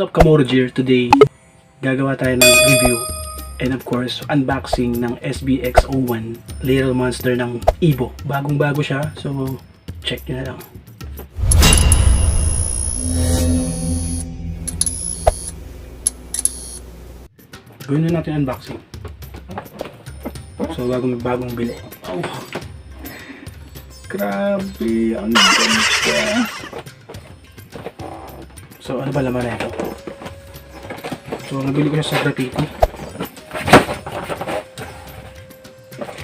What's up, Kamorajir? Today, gagawa tayo ng review and of course, unboxing ng SVX-1 Little Monster ng EVO. Bagong-bago siya, so check nyo na lang. Gawin na natin unboxing. So, bagong bili. Oh. Grabe, ang ganda. So, ano ba laman na ito? So, nabili ko siya sa graffiti.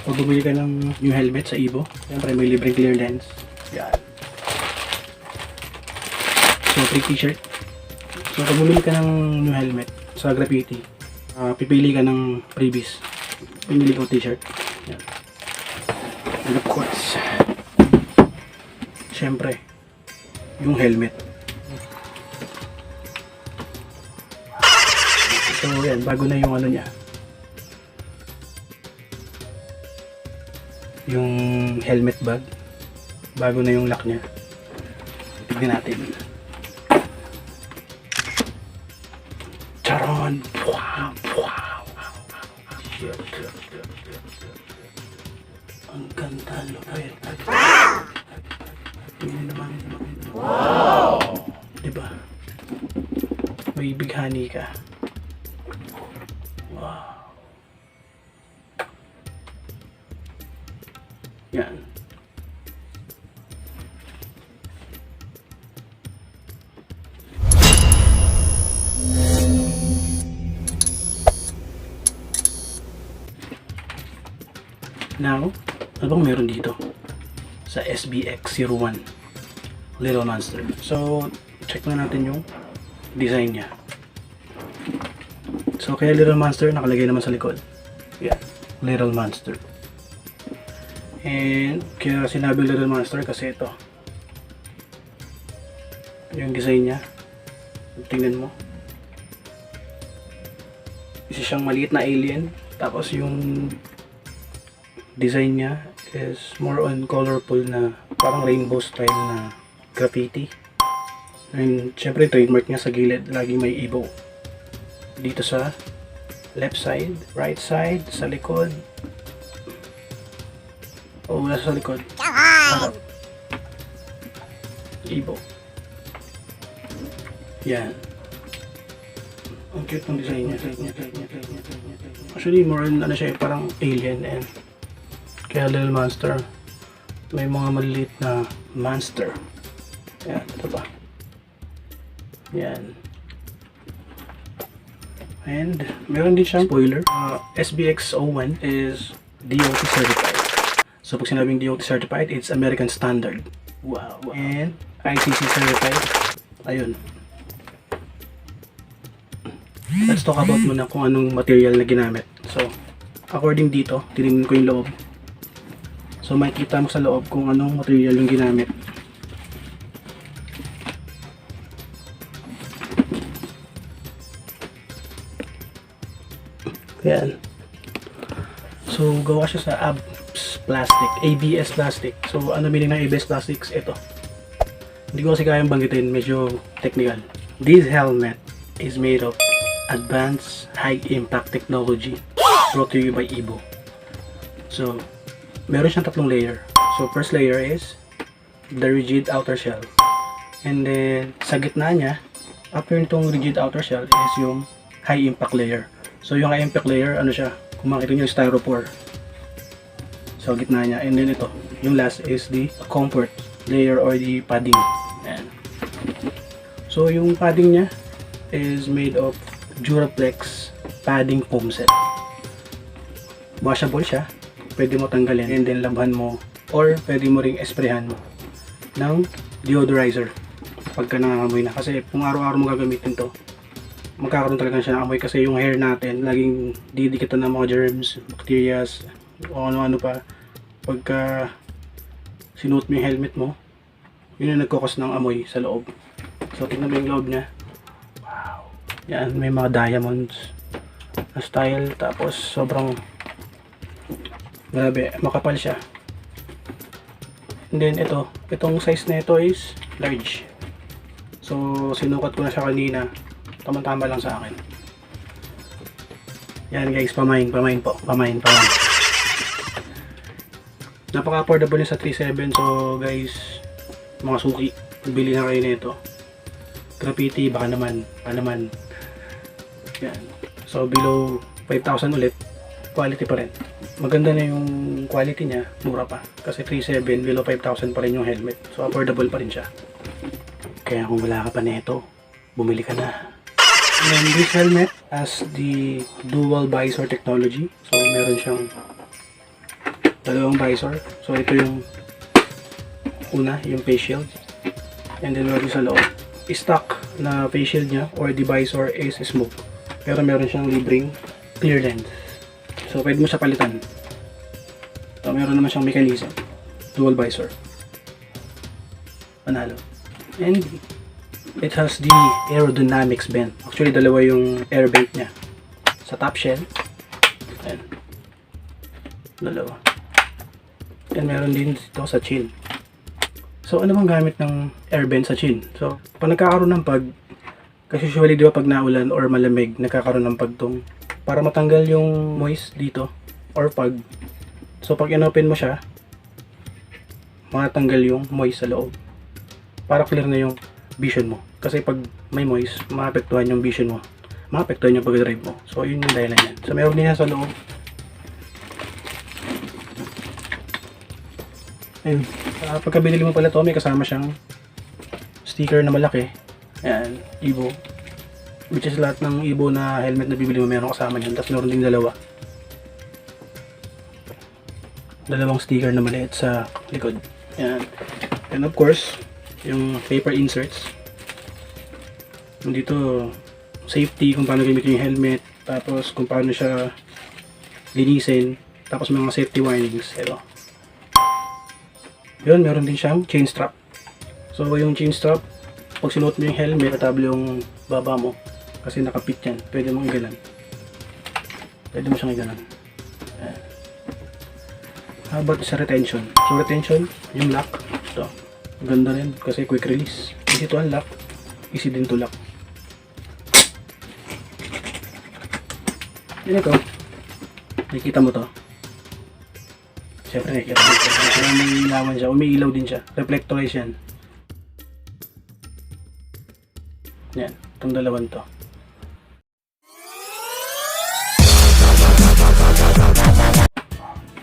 Pag bumili ka ng new helmet sa EVO, siyempre may libreng clear lens. Yan. So, free t-shirt. So, pag bumili ka ng new helmet sa graffiti, pipili ka ng freebies. Pumili ko t-shirt. Yan. And of course, siyempre, yung helmet. So, yan. Bago na yung ano niya. Yung helmet bag. Bago na yung lock niya. Tignan natin. Charon! Wow! Wow! Ang ganda, look at it. Tingnan naman. Wow! Diba? May bighani ka. Wow! Yan. Now, ano bang meron dito sa SVX-1 Little Monster? So, check na natin yung design niya. So, kaya Little Monster nakalagay naman sa likod. Yan, Little Monster. And kaya sinabi Little Monster kasi ito yung design niya. Tingnan mo, isa siyang maliit na alien, tapos yung design niya is more on colorful na parang rainbow style na graffiti. And syempre trademark niya sa gilid, lagi may EVO dito sa left side, right side, sa likod. Oh, nasa likod. Harap. EVO. Yan. Ang cute ng design niya. Actually, more on ano siya, parang alien. And kaya Little Monster. May mga maliliit na monster. Yan, ito pa. Yan. And meron din siyang spoiler. SVX-1 is DOT certified. So pag sinabing DOT certified, it's American standard. Wow. And ICC certified. Ayun. Let's talk about muna kung anong material na ginamit. So, according dito, tinignan ko yung loob. So, makikita mo sa loob kung anong material yung ginamit. Ayan. So, gawa siya sa plastic, ABS plastic. So, ano meaning ng ABS plastics? Ito. Hindi ko kasi kayang banggitin, medyo technical. This helmet is made of advanced high impact technology brought to you by EVO. So, meron siyang tatlong layer. So, first layer is the rigid outer shell. And then, sa gitna niya, after nitong rigid outer shell is yung high impact layer. So, yung high impact layer, ano siya? Kung makita nyo yung styrofoam. So, gitna niya. And then ito, yung last is the comfort layer or the padding. Ayan. So, yung padding niya is made of Duraplex padding foam set. Washable siya. Pwede mo tanggalin and then labhan mo or pwede mo ring esprehan ng deodorizer pagka nangangamoy na. Kasi kung araw-araw mo gagamitin to, magkakaroon talaga siya ng amoy kasi yung hair natin laging didikitan ng mga germs, bacteria, o ano-ano pa. Pagka sinuot mo yung helmet mo, yun yung nagkukos ng amoy sa loob. So tingnan mo yung loob niya. Wow. Yan, may mga diamonds na style, tapos sobrang grabe, makapal siya. And then itong size na ito is large. So sinukat ko na siya kanina, Tama-tama lang sa akin. Yan guys, pamain. Napaka-affordable niya sa 3.7. So guys, mga suki, bili na kayo nito. Graffiti, baka naman. Yan. So below 5,000 ulit, quality pa rin. Maganda na yung quality niya, mura pa. Kasi 3.7, below 5,000 pa rin yung helmet. So affordable pa rin siya. Kaya kung wala ka pa nito, bumili ka na. And this helmet has the dual visor technology. So meron siyang dalawang visor. So ito yung una, yung face shield. And then meron sa loob. Stock na face shield niya or the visor is smoke. Pero meron siyang libreng clear lens. So pwede mo siya palitan. So meron naman siyang mechanism. Dual visor. Panalo. And it has the aerodynamics bend. Actually dalawa yung air vent niya. Sa top shell. Ayan. Dalawa. And meron din dito sa chin. So ano bang gamit ng air vent sa chin? So pag nagkakaroon ng pag, kasi usually di ba pag naulan or malamig, nagkakaroon ng pagtong para matanggal yung moist dito or pag. So pag inopen mo siya, matanggal yung moist sa loob. Para clear na yung vision mo. Kasi pag may moist, maapektuhan yung vision mo. Maapektuhan yung pag-drive mo. So yun yung dahilan yan. So meron din yan sa loob. Ayun. Pagka binili mo pala to, may kasama siyang sticker na malaki. Ayan, EVO. Which is lahat ng EVO na helmet na bibili mo meron kasama yan. Tapos meron din dalawang sticker na maliit sa likod. Ayan. And of course, yung paper inserts. Dito, safety, kung paano gamitin yung helmet. Tapos kung paano siya linisin. Tapos mga safety warnings. Ito. Yun, meron din siyang chain strap. So yung chain strap, pag sinuot mo yung helmet, matable yung baba mo. Kasi nakapit yan. Pwede mong igalan. Pwede mo siyang igalan. Ayan. How about sa retention? So retention, yung lock. Ito. Ganda rin kasi quick release. Easy to unlock. Easy din to lock. Yan ito. Nakikita mo to. Siyempre nakikita mo ito. Kaya may ilawan siya. Umiilaw din siya. Reflectorize yan. Yan. Itong dalawan to.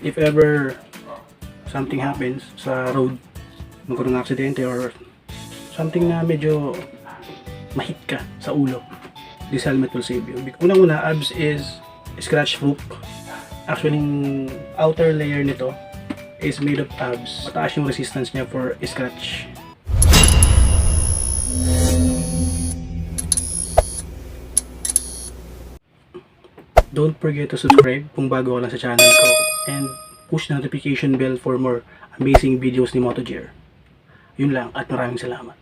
If ever something happens sa road, magkaroon ng aksidente or something na medyo mahit ka sa ulo, this helmet will save you. Unang-una, ABS is scratch proof. Actually, yung outer layer nito is made of ABS. Mataas yung resistance niya for scratch. Don't forget to subscribe kung bago ka lang sa channel ko. And push the notification bell for more amazing videos ni MotoGear. Yun lang at maraming salamat.